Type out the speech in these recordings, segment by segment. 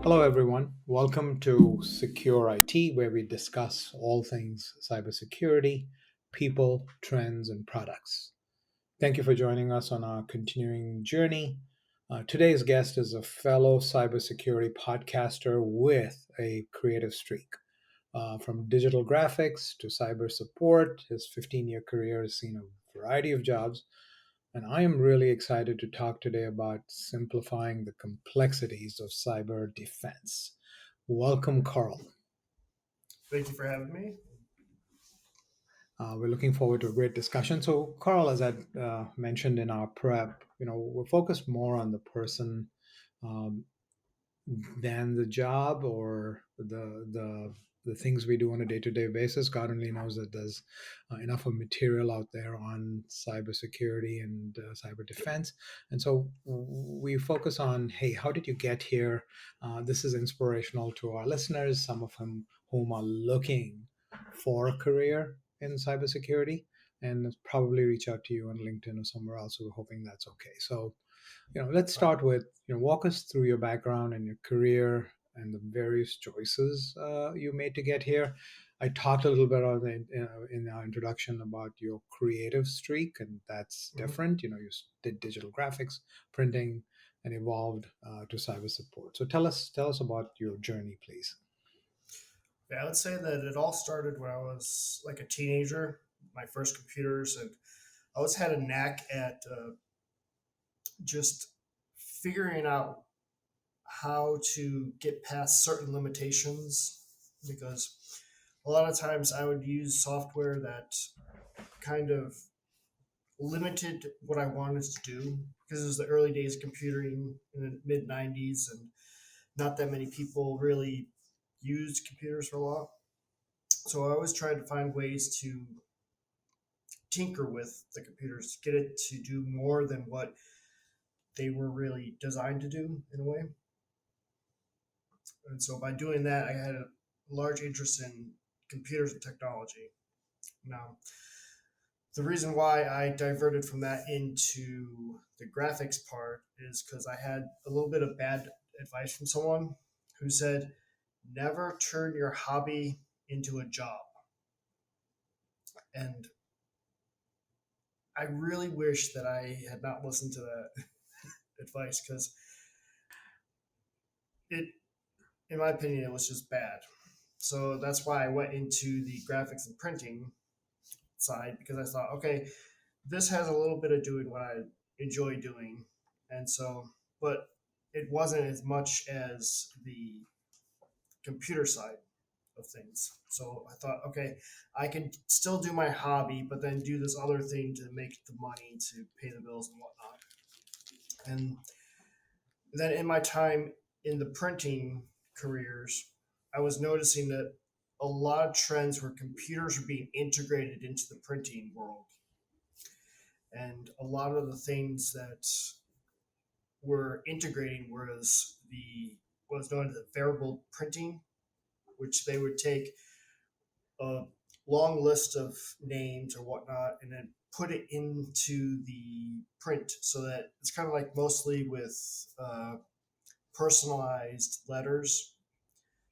Hello, everyone. Welcome to Secure IT, where we discuss all things cybersecurity, people, trends, and products. Thank you for joining us on our continuing journey. Today's guest is a fellow cybersecurity podcaster with a creative streak. From digital graphics to cyber support, his 15-year career has seen a variety of jobs, and I am really excited to talk today about simplifying the complexities of cyber defense. Welcome, Carl. Thank you for having me. We're looking forward to a great discussion. So, Carl, as I mentioned in our prep, we're focused more on the person um, than the job or the things we do on a day-to-day basis. God only knows that there's enough of material out there on cybersecurity and cyber defense, and so we focus on, hey, how did you get here? This is inspirational to our listeners, some of whom are looking for a career in cybersecurity, and probably reach out to you on LinkedIn or somewhere else. So we're hoping that's okay. So let's start with, walk us through your background and your career and the various choices you made to get here. I talked a little bit on in our introduction about your creative streak, and that's Mhm. different. You did digital graphics, printing, and evolved to cyber support. So tell us about your journey, please. Yeah, I would say that it all started when I was like a teenager. My first computers, and I always had a knack at just figuring out how to get past certain limitations. Because a lot of times I would use software that kind of limited what I wanted to do. Because it was the early days of computing in the mid '90s, and not that many people really used computers for a lot. So I always tried to find ways to tinker with the computers, get it to do more than what they were really designed to do in a way. And so by doing that, I had a large interest in computers and technology. Now, the reason why I diverted from that into the graphics part is because I had a little bit of bad advice from someone who said, never turn your hobby into a job. And I really wish that I had not listened to that advice because it, in my opinion, it was just bad. So that's why I went into the graphics and printing side because I thought, okay, this has a little bit of doing what I enjoy doing, and so, but it wasn't as much as the computer side of things. So I thought, okay, I can still do my hobby, but then do this other thing to make the money to pay the bills and whatnot. And then in my time in the printing careers, I was noticing that a lot of trends where computers were being integrated into the printing world. And a lot of the things that were integrating was known as the variable printing, which they would take a long list of names or whatnot and then put it into the print so that it's kind of like mostly with personalized letters.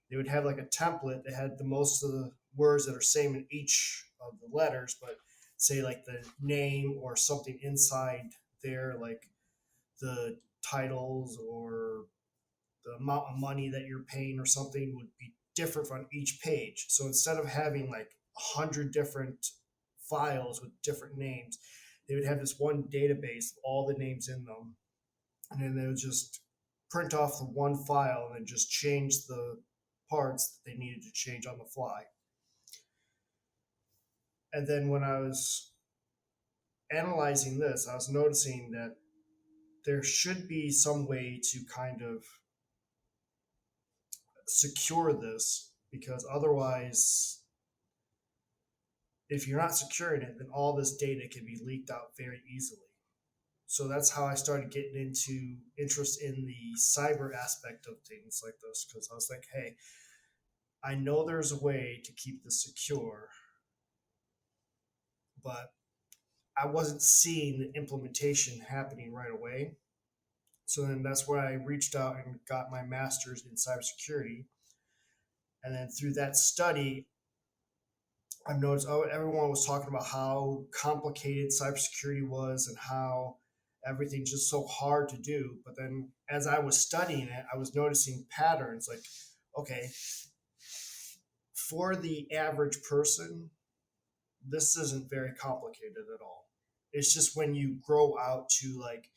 They would have like a template that had the most of the words that are same in each of the letters, but say like the name or something inside there, like the titles or the amount of money that you're paying or something would be different on each page. So instead of having like 100 different files with different names, they would have this one database of all the names in them, and then they would just print off the one file and then just change the parts that they needed to change on the fly. And then when I was analyzing this, I was noticing that there should be some way to kind of secure this because otherwise, if you're not securing it, then all this data can be leaked out very easily. So that's how I started getting into interest in the cyber aspect of things like this because I was like, hey, I know there's a way to keep this secure, but I wasn't seeing the implementation happening right away. So then that's where I reached out and got my master's in cybersecurity. And then through that study, I've noticed everyone was talking about how complicated cybersecurity was and how everything's just so hard to do. But then as I was studying it, I was noticing patterns like, okay, for the average person, this isn't very complicated at all. It's just when you grow out to like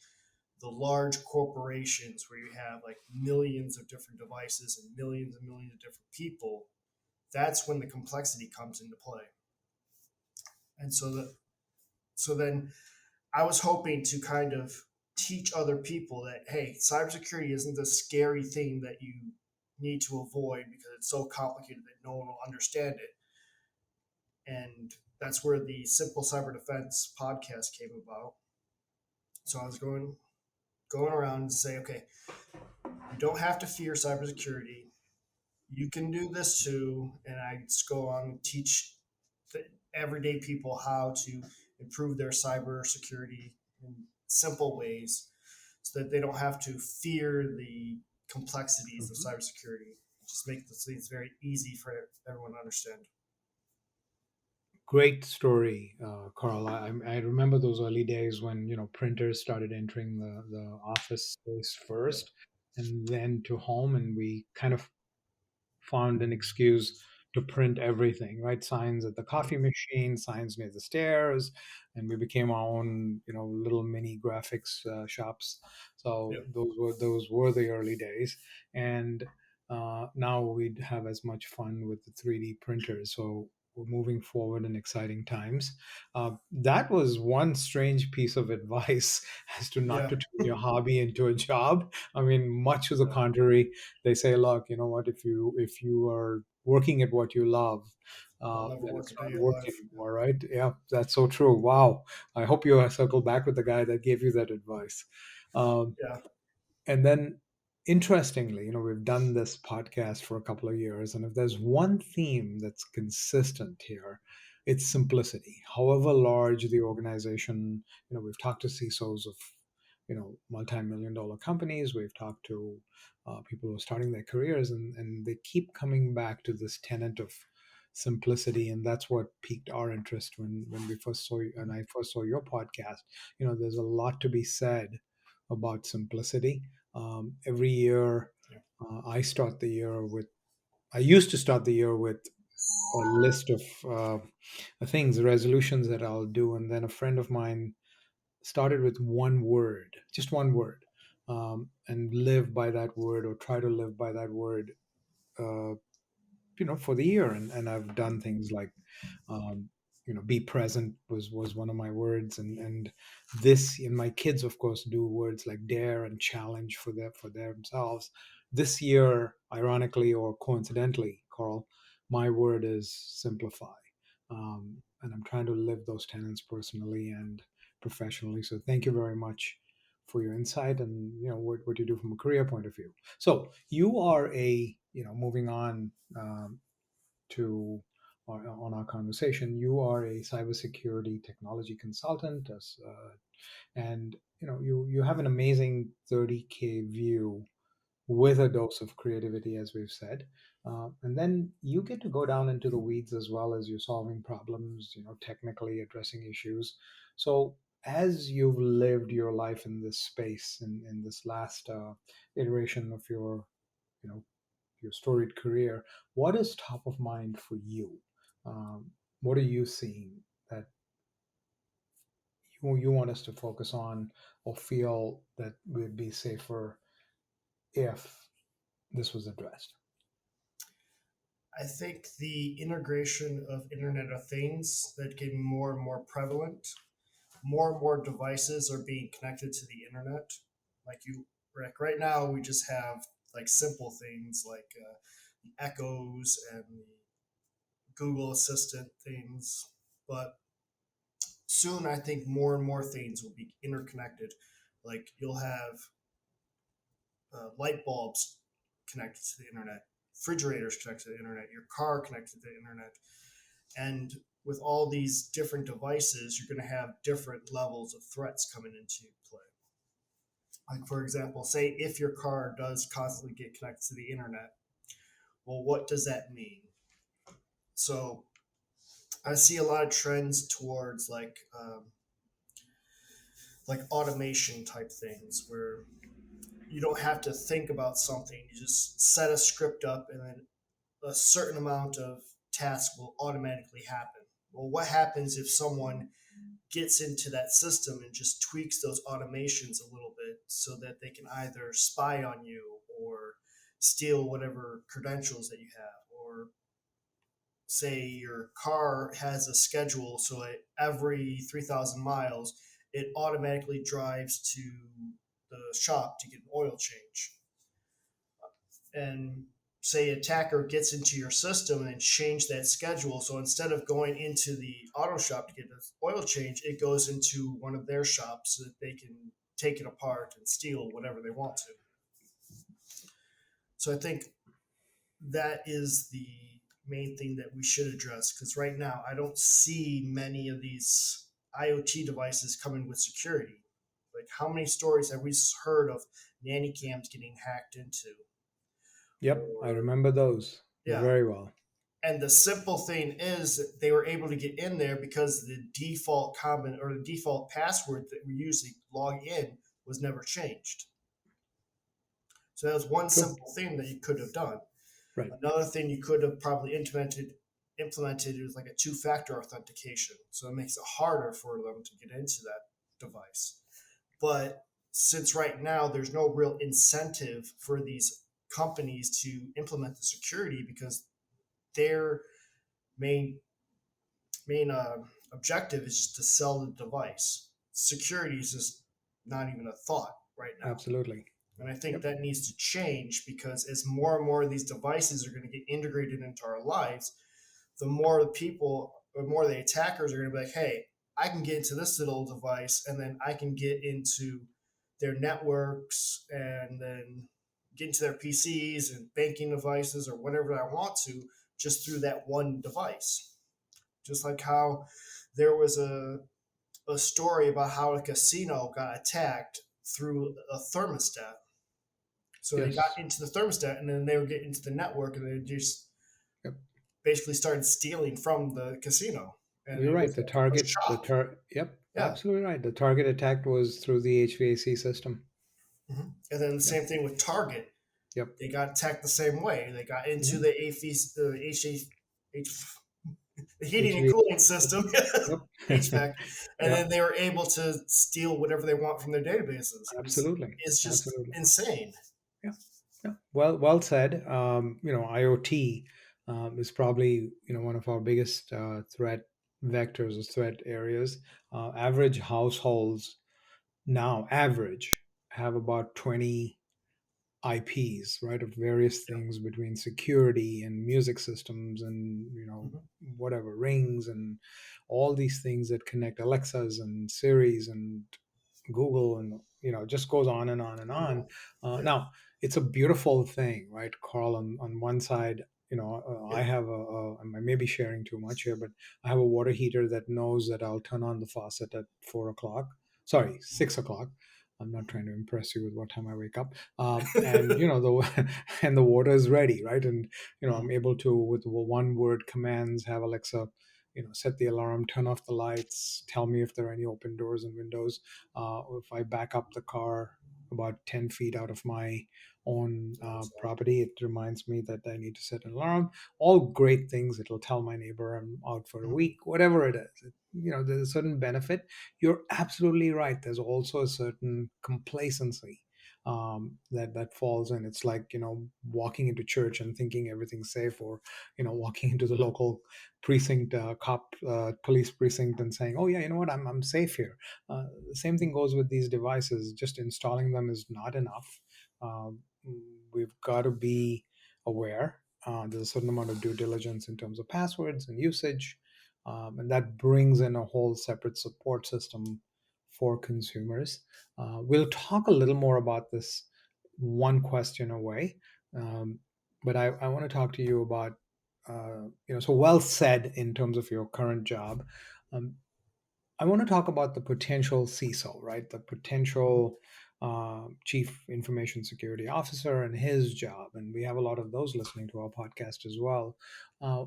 the large corporations where you have like millions of different devices and millions of different people, that's when the complexity comes into play. And so then I was hoping to kind of teach other people that hey, cybersecurity isn't this scary thing that you need to avoid because it's so complicated that no one will understand it. And that's where the Simple Cyber Defense podcast came about. So I was going around and say, okay, you don't have to fear cybersecurity. You can do this too. And I just go on and teach the everyday people how to improve their cybersecurity in simple ways so that they don't have to fear the complexities of Mhm. cybersecurity. Just make these things very easy for everyone to understand. Great story, Carl. I remember those early days when printers started entering the office space first, and then to home, and we kind of found an excuse to print everything, right? Signs at the Yeah. coffee machine, signs near the stairs, and we became our own, little mini graphics shops. Yeah. So those were the early days, and now we'd have as much fun with the 3D printers. So we're moving forward in exciting times. That was one strange piece of advice as to not Yeah. to turn your hobby into a job. I mean, much to the Yeah. contrary, they say, look, you know what, if you are working at what you love, You'll never then work it's a day not in your work life. anymore, right? Yeah, that's so true. Wow. I hope you circle back with the guy that gave you that advice. um, Yeah. and then, interestingly, we've done this podcast for a couple of years, and if there's one theme that's consistent here, it's simplicity. However large the organization, we've talked to CISOs of, multi-million dollar companies, we've talked to people who are starting their careers, and they keep coming back to this tenet of simplicity, and that's what piqued our interest when we first saw you, and I first saw your podcast. There's a lot to be said about simplicity. Every year, Yeah. I start the year with. I used to start the year with a list of things, resolutions that I'll do, and then a friend of mine started with one word, just one word, and live by that word or try to live by that word. Uh, for the year, and I've done things like um, be present was one of my words, and this, and my kids of course do words like dare and challenge for themselves. This year, ironically or coincidentally, Carl, my word is simplify. And I'm trying to live those tenets personally and professionally, so thank you very much for your insight and what you do from a career point of view. So you are a, moving on, to on our conversation, you are a cybersecurity technology consultant, and you have an amazing 30K view with a dose of creativity, as we've said, and then you get to go down into the weeds as well as you're solving problems, technically addressing issues. So as you've lived your life in this space, in this last iteration of you know your storied career, what is top of mind for you? What are you seeing that you want us to focus on, or feel that we'd be safer if this was addressed? I think the integration of Internet of Things that getting more and more prevalent. More and more devices are being connected to the internet. Like you, like right now, we just have like simple things like the Echoes and the Google Assistant things, but soon I think more and more things will be interconnected. Like you'll have light bulbs connected to the internet, refrigerators connected to the internet, your car connected to the internet. And with all these different devices, you're going to have different levels of threats coming into play. Like, for example, say if your car does constantly get connected to the internet, well, what does that mean? So I see a lot of trends towards like automation type things where you don't have to think about something. You just set a script up, and then a certain amount of tasks will automatically happen. Well, what happens if someone gets into that system and just tweaks those automations a little bit so that they can either spy on you or steal whatever credentials that you have, or say your car has a schedule, so at every 3,000 miles it automatically drives to the shop to get an oil change, and say attacker gets into your system and change that schedule, so instead of going into the auto shop to get an oil change, it goes into one of their shops so that they can take it apart and steal whatever they want to. So I think that is the main thing that we should address, because right now I don't see many of these IoT devices coming with security. Like, how many stories have we heard of nanny cams getting hacked into? Yep, I Or, remember those yeah. very well. And the simple thing is that they were able to get in there because the default comment or the default password that we use to log in was never changed. So that was one True. simple thing that you could have done. Right. Another thing you could have probably implemented is like a two-factor authentication. So it makes it harder for them to get into that device. But since right now there's no real incentive for these companies to implement the security because their main main objective is just to sell the device. Security is just not even a thought right now. Absolutely. And I think Yep. that needs to change, because as more and more of these devices are going to get integrated into our lives, the more the people, or more the attackers are going to be like, hey, I can get into this little device and then I can get into their networks and then get into their PCs and banking devices or whatever I want to, just through that one device. Just like how there was a story about how a casino got attacked through a thermostat. So they got Yes. into the thermostat and then they would get into the network and they just Yep. basically started stealing from the casino. And You're it right. was The a target, the shock. tar. Yep. Yeah. Absolutely right. The target attack was through the HVAC system. Mhm. And then the Yep. same thing with Target. Yep. They got attacked the same way. They got into Mhm. the the heating and cooling HVAC. system, Yep. HVAC, and Yeah. then they were able to steal whatever they want from their databases. Absolutely. It's just Absolutely. insane. Yeah. Yeah. Well said. IoT is probably one of our biggest threat vectors or threat areas. Average households now average have about 20 IPs, right, of various Yeah. things between security and music systems and Mhm. whatever rings and all these things that connect Alexas and Siris and Google, and just goes on and on and I on. know. Yeah. Now it's a beautiful thing, right, Carl? On one side, I Yeah. have I may be sharing too much here, but I have a water heater that knows that I'll turn on the faucet at 4 o'clock. Sorry, 6 o'clock. I'm not trying to impress you with what time I wake up. And the and the water is ready, right? And I'm Mhm. able to, with one word commands, have Alexa set the alarm, turn off the lights, tell me if there are any open doors and windows. If I back up the car about 10 feet out of my own So, property, it reminds me that I need to set an alarm. All great things. It'll tell my neighbor I'm out for a mhm. week, whatever it is. There's a certain benefit. You're absolutely right. There's also a certain complacency that falls in. It's like walking into church and thinking everything's safe, or walking into the local precinct, police precinct, and saying, oh yeah, you know what, I'm safe here. The same thing goes with these devices. Just installing them is not enough. um, we've got to be aware. There's a certain amount of due diligence in terms of passwords and usage, and that brings in a whole separate support system for consumers. We'll talk a little more about this one question away, um, but I want to talk to you about so well said in terms of your current job. Um, I want to talk about the potential CISO, right? The Mhm. potential Chief Information Security Officer and his job. And we have a lot of those listening to our podcast as well. Uh,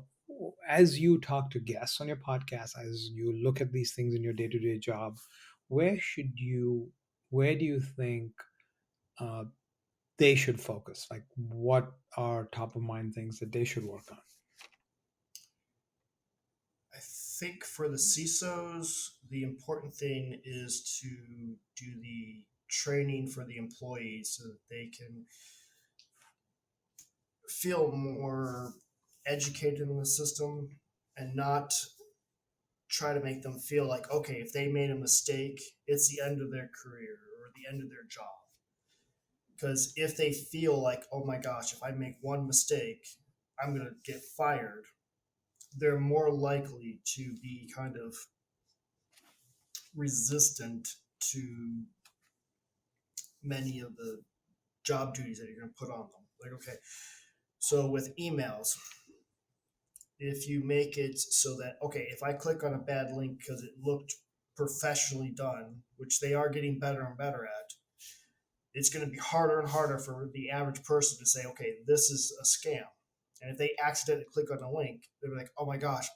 as you talk to guests on your podcast, as you look at these things in your day to day job, where should you, where do you think uh, they should focus? Like, what are top of mind things that they should work on? I think for the CISOs, the important thing is to do the training for the employees so that they can feel more educated in the system and not try to make them feel like, okay, if they made a mistake, it's the end of their career or the end of their job. Because if they feel like, oh my gosh, if I make one mistake, I'm going to get fired, they're more likely to be kind of resistant to many of the job duties that you're going to put on them. Like, okay, so with emails, if you make it so that, okay, if I click on a bad link because it looked professionally done, which they are getting better and better at, it's going to be harder and harder for the average person to say, okay, this is a scam. And if they accidentally click on a link, they're like, oh my gosh,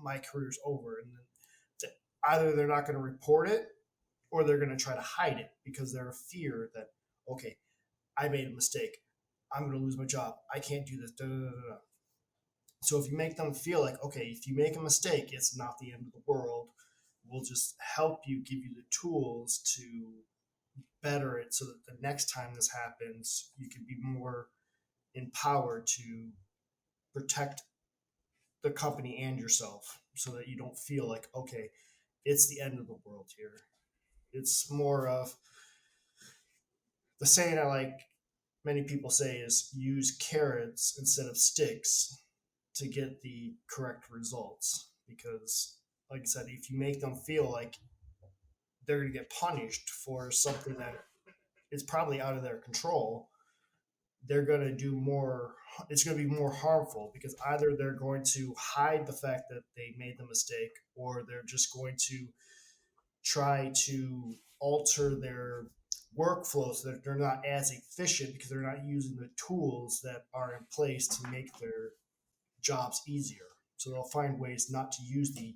my career's over. And then either they're not going to report it or they're going to try to hide it because they're a fear that, okay, I made a mistake. I'm going to lose my job. I can't do this. Da, da, da, da. So if you make them feel like, okay, if you make a mistake, it's not the end of the world. We'll just help you, give you the tools to better it so that the next time this happens, you can be more empowered to protect the company and yourself so that you don't feel like, okay, it's the end of the world here. It's more of the saying I like many people say is use carrots instead of sticks to get the correct results. Because, like I said, if you make them feel like they're going to get punished for something that is probably out of their control, they're going to do more. It's going to be more harmful because either they're going to hide the fact that they made the mistake or they're just going to try to alter their workflow so that they're not as efficient because they're not using the tools that are in place to make their jobs easier. So they'll find ways not to use the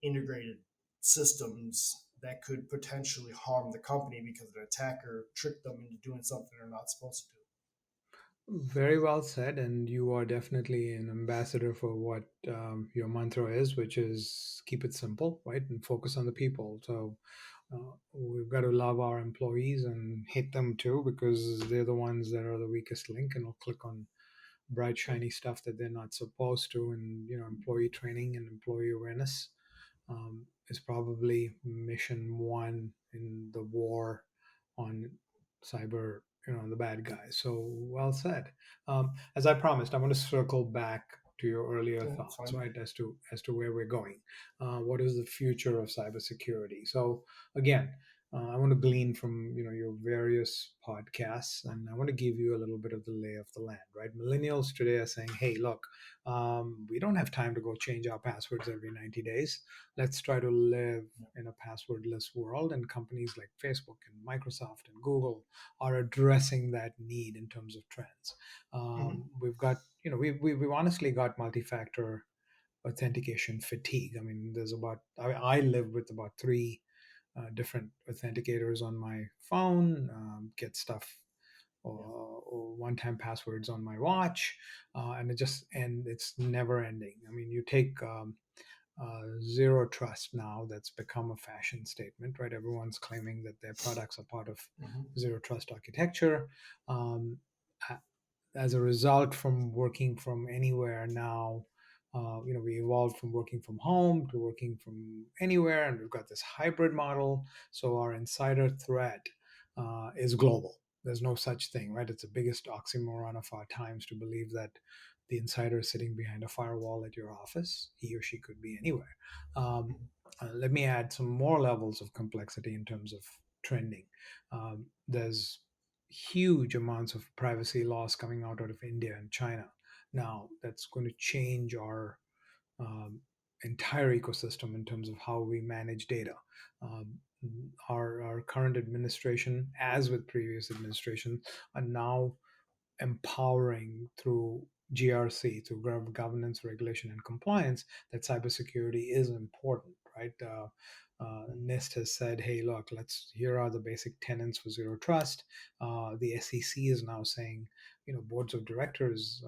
integrated systems that could potentially harm the company because an attacker tricked them into doing something they're not supposed to do. Very well said, and you are definitely an ambassador for what your mantra is, which is keep it simple, right, and focus on the people. So we've got to love our employees and hate them too, because they're the ones that are the weakest link, and will click on bright, shiny stuff that they're not supposed to. And employee training and employee awareness is probably mission one in the war on cyber, the bad guys. So well said. As I promised, I want to circle back to your earlier Yeah, that's thoughts, fine. right, as to where we're going. What is the future of cybersecurity? So again, I want to glean from your various podcasts, and I want to give you a little bit of the lay of the land. Right, millennials today are saying, "Hey, look, we don't have time to go change our passwords every 90 days. Let's try to live in a passwordless world." And companies like Facebook and Microsoft and Google are addressing that need in terms of trends. Mm-hmm. We've got, we've honestly got multi-factor authentication fatigue. I mean, I live with about three different authenticators on my phone, get stuff Yeah. or one-time passwords on my watch, and it's never ending. I mean, you take zero trust now, that's become a fashion statement, right? Everyone's claiming that their products are part of Mm-hmm. zero trust architecture. Um, as a result, from working from anywhere now, we evolved from working from home to working from anywhere, and we've got this hybrid model. So our insider threat is global. There's no such thing, right? It's the biggest oxymoron of our times to believe that the insider is sitting behind a firewall at your office. He or she could be anywhere. Um, Mm-hmm. Let me add some more levels of complexity in terms of trending. There's huge amounts of privacy laws coming out of India and China now, that's going to change our um, entire ecosystem in terms of how we manage data. Um, our current administration, as with previous administrations, are now empowering through GRC, through governance, regulation, and compliance, that cybersecurity is important, right? NIST has said, "Hey, look, let's. Here are the basic tenets for zero trust." The SEC is now saying, boards of directors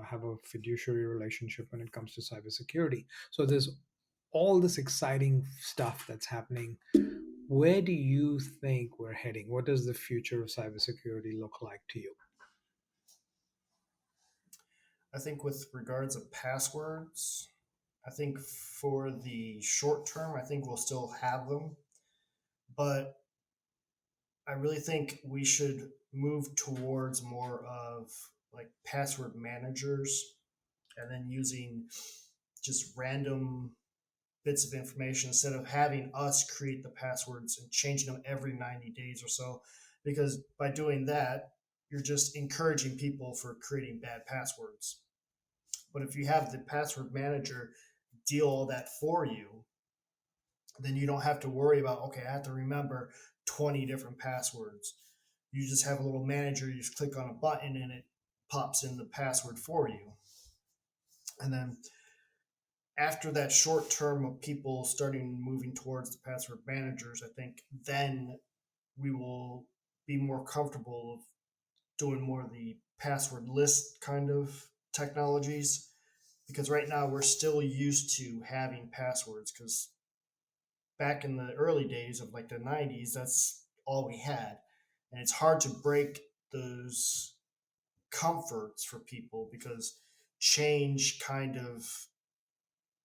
have a fiduciary relationship when it comes to cybersecurity. So there's all this exciting stuff that's happening. Where do you think we're heading? What does the future of cybersecurity look like to you? I think with regards of passwords, I think for the short term, I think we'll still have them, but I really think we should move towards more of like password managers and then using just random bits of information instead of having us create the passwords and changing them every 90 days or so. Because by doing that, you're just encouraging people for creating bad passwords. But if you have the password manager deal all that for you, then you don't have to worry about, okay, I have to remember 20 different passwords. You just have a little manager, you just click on a button and it pops in the password for you. And then after that short term of people starting moving towards the password managers, I think then we will be more comfortable doing more of the password list kind of technologies because right now we're still used to having passwords because back in the early days of like the 90s that's all we had, and it's hard to break those comforts for people because change kind of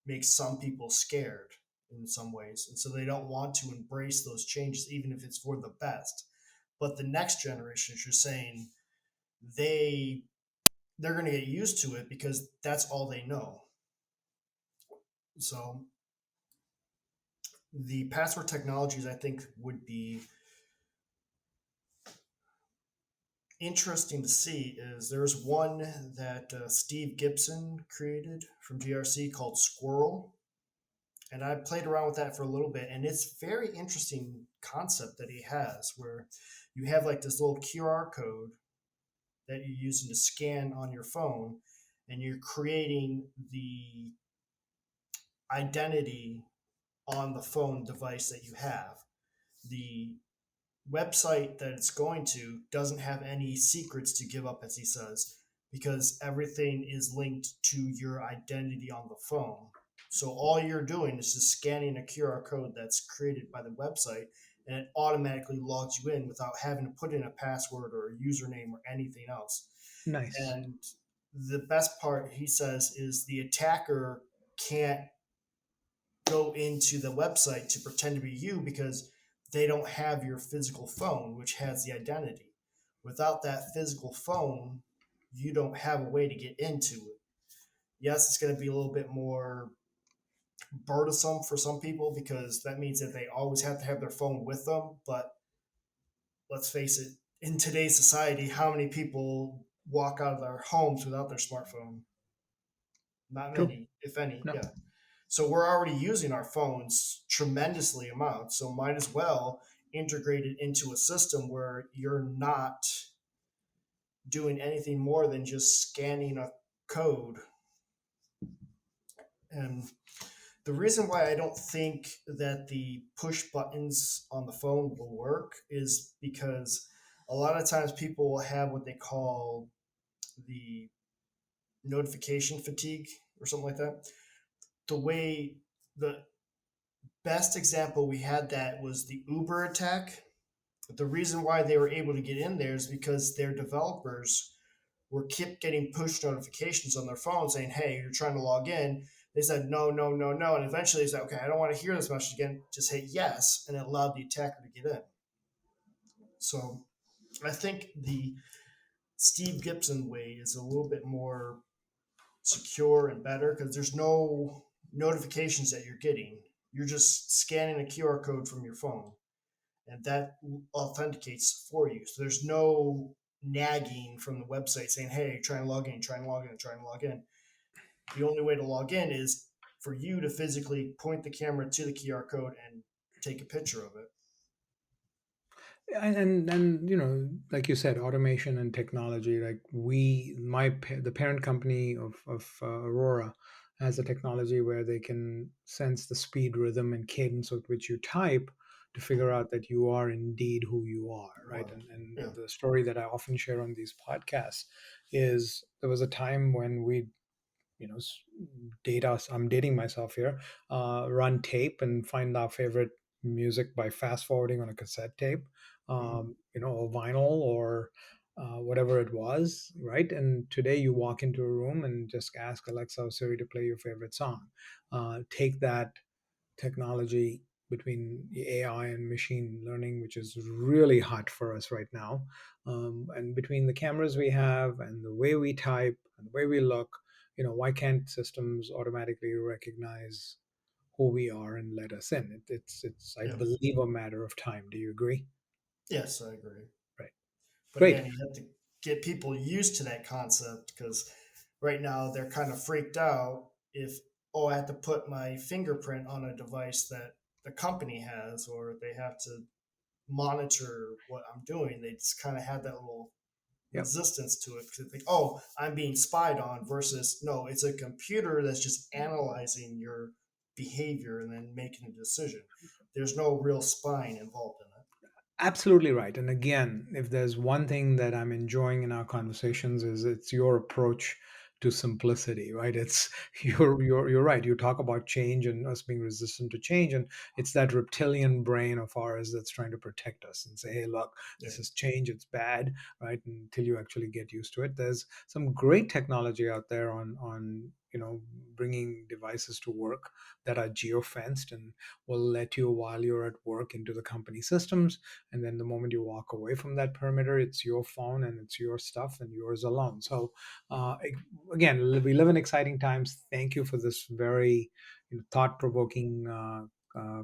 makes some people scared in some ways, and so they don't want to embrace those changes even if it's for the best. But the next generation, as you're saying, they they're going to get used to it because that's all they know. So the password technologies I think would be interesting to see is there's one that Steve Gibson created from GRC called Squirrel, and I played around with that for a little bit, and it's very interesting concept that he has where you have like this little QR code that you're using to scan on your phone, and you're creating the identity on the phone device that you have. The website that it's going to doesn't have any secrets to give up, as he says, because everything is linked to your identity on the phone. So all you're doing is just scanning a QR code that's created by the website, and it automatically logs you in without having to put in a password or a username or anything else. Nice. And the best part, he says, is the attacker can't go into the website to pretend to be you because they don't have your physical phone, which has the identity. Without that physical phone, you don't have a way to get into it. Yes, it's going to be a little bit more burdensome for some people because that means that they always have to have their phone with them. But let's face it, in today's society, how many people walk out of their homes without their smartphone? Not True. many, if any. No. Yeah. So we're already using our phones tremendously amount. So might as well integrate it into a system where you're not doing anything more than just scanning a code. And the reason why I don't think that the push buttons on the phone will work is because a lot of times people will have what they call the notification fatigue or something like that. The way the best example we had that was the Uber attack. The reason why they were able to get in there is because their developers were kept getting push notifications on their phone saying, "Hey, you're trying to log in." They said no, no, no, no, and eventually they said, "Okay, I don't want to hear this message again. Just hit yes," and it allowed the attacker to get in. So I think the Steve Gibson way is a little bit more secure and better because there's no notifications that you're getting. You're just scanning a QR code from your phone, and that authenticates for you. So there's no nagging from the website saying, "Hey, try and log in, try and log in, try and log in." The only way to log in is for you to physically point the camera to the QR code and take a picture of it. And like you said, automation and technology, like the parent company of Aurora has a technology where they can sense the speed, rhythm, and cadence with which you type to figure out that you are indeed who you are, right? Well, And yeah. the story that I often share on these podcasts is there was a time when we you know s- date us I'm dating myself here, run tape and find our favorite music by fast forwarding on a cassette tape, Mhm. or vinyl, or whatever it was, right? And today you walk into a room and just ask Alexa or Siri to play your favorite song. Take that technology between the AI and machine learning, which is really hot for us right now. And between the cameras we have and the way we type and the way we look, why can't systems automatically recognize who we are and let us in? It's I Yeah. believe, a matter of time. Do you agree? Yes, I agree. Right. But Great. again, you have to get people used to that concept because right now they're kind of freaked out if, oh, I have to put my fingerprint on a device that the company has, or they have to monitor what I'm doing. They just kind of have that little Yep. resistance to it because they think, oh, I'm being spied on, versus no, it's a computer that's just analyzing your behavior and then making a decision. There's no real spying involved in it. Absolutely right. And again, if there's one thing that I'm enjoying in our conversations, is it's your approach to simplicity, right? It's you're right. You talk about change and us being resistant to change, and it's that reptilian brain of ours that's trying to protect us and say, "Hey, look, Yeah. this is change. It's bad," right? Until you actually get used to it. There's some great technology out there on bringing devices to work that are geofenced and will let you, while you're at work, into the company systems, and then the moment you walk away from that perimeter, it's your phone and it's your stuff and yours alone. So uh, again, we live in exciting times. Thank you for this very thought-provoking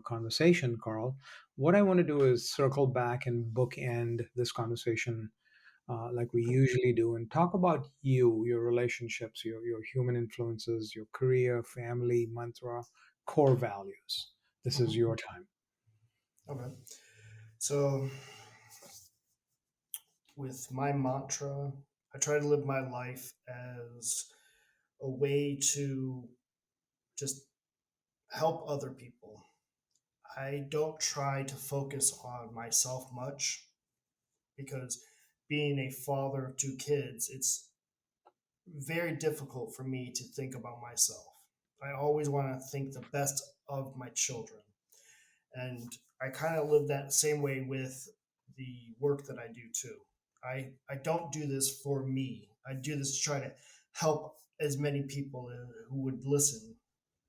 conversation, Carl. What I want to do is circle back and bookend this conversation, like we usually do, and talk about your relationships, your human influences, your career, family, mantra, core values. This is Mhm. your time. Okay. So with my mantra, I try to live my life as a way to just help other people. I don't try to focus on myself much because being a father of two kids, it's very difficult for me to think about myself. I always want to think the best of my children. And I kind of live that same way with the work that I do too. I don't do this for me. I do this to try to help as many people who would listen,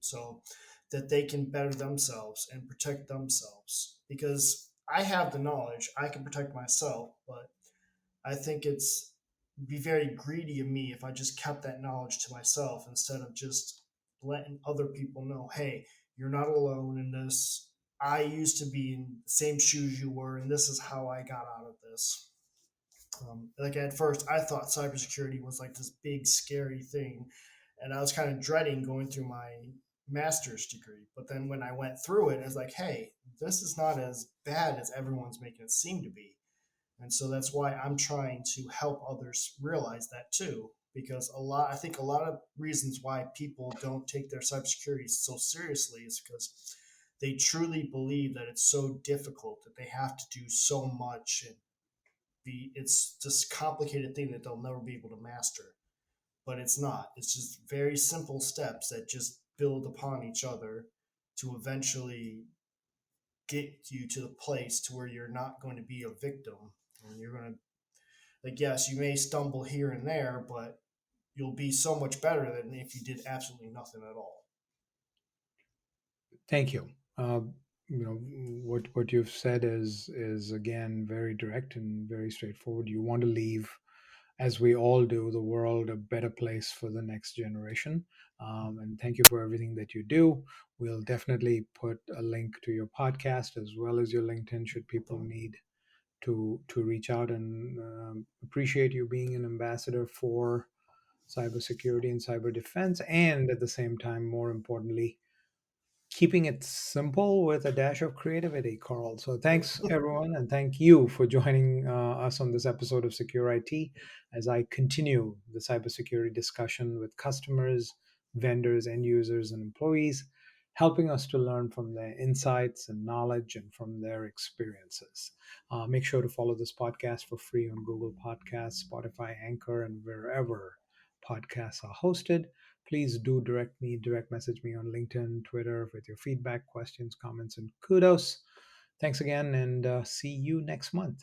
so that they can better themselves and protect themselves. Because I have the knowledge, I can protect myself, but I think it's be very greedy of me if I just kept that knowledge to myself instead of just letting other people know, hey, you're not alone in this. I used to be in the same shoes you were, and this is how I got out of this. Like at first, I thought cybersecurity was like this big, scary thing, and I was kind of dreading going through my master's degree. But then when I went through it, I was like, hey, this is not as bad as everyone's making it seem to be. And so that's why I'm trying to help others realize that too. Because I think a lot of reasons why people don't take their cybersecurity so seriously is because they truly believe that it's so difficult that they have to do so much and it's this complicated thing that they'll never be able to master. But it's not. It's just very simple steps that just build upon each other to eventually get you to the place to where you're not going to be a victim and you're going to, like, yes, you may stumble here and there, but you'll be so much better than if you did absolutely nothing at all. Thank you. What you've said is again very direct and very straightforward. You want to leave, as we all do, the world a better place for the next generation. And thank you for everything that you do. We'll definitely put a link to your podcast as well as your LinkedIn, should people Okay. need to reach out, and appreciate you being an ambassador for cybersecurity and cyber defense, and at the same time, more importantly, keeping it simple with a dash of creativity, Carl. So thanks everyone, and thank you for joining us on this episode of Secure IT as I continue the cybersecurity discussion with customers, vendors, end users, and employees, helping us to learn from their insights and knowledge and from their experiences. Make sure to follow this podcast for free on Google Podcasts, Spotify, Anchor, and wherever podcasts are hosted. Please do direct message me on LinkedIn, Twitter with your feedback, questions, comments, and kudos. Thanks again, and see you next month.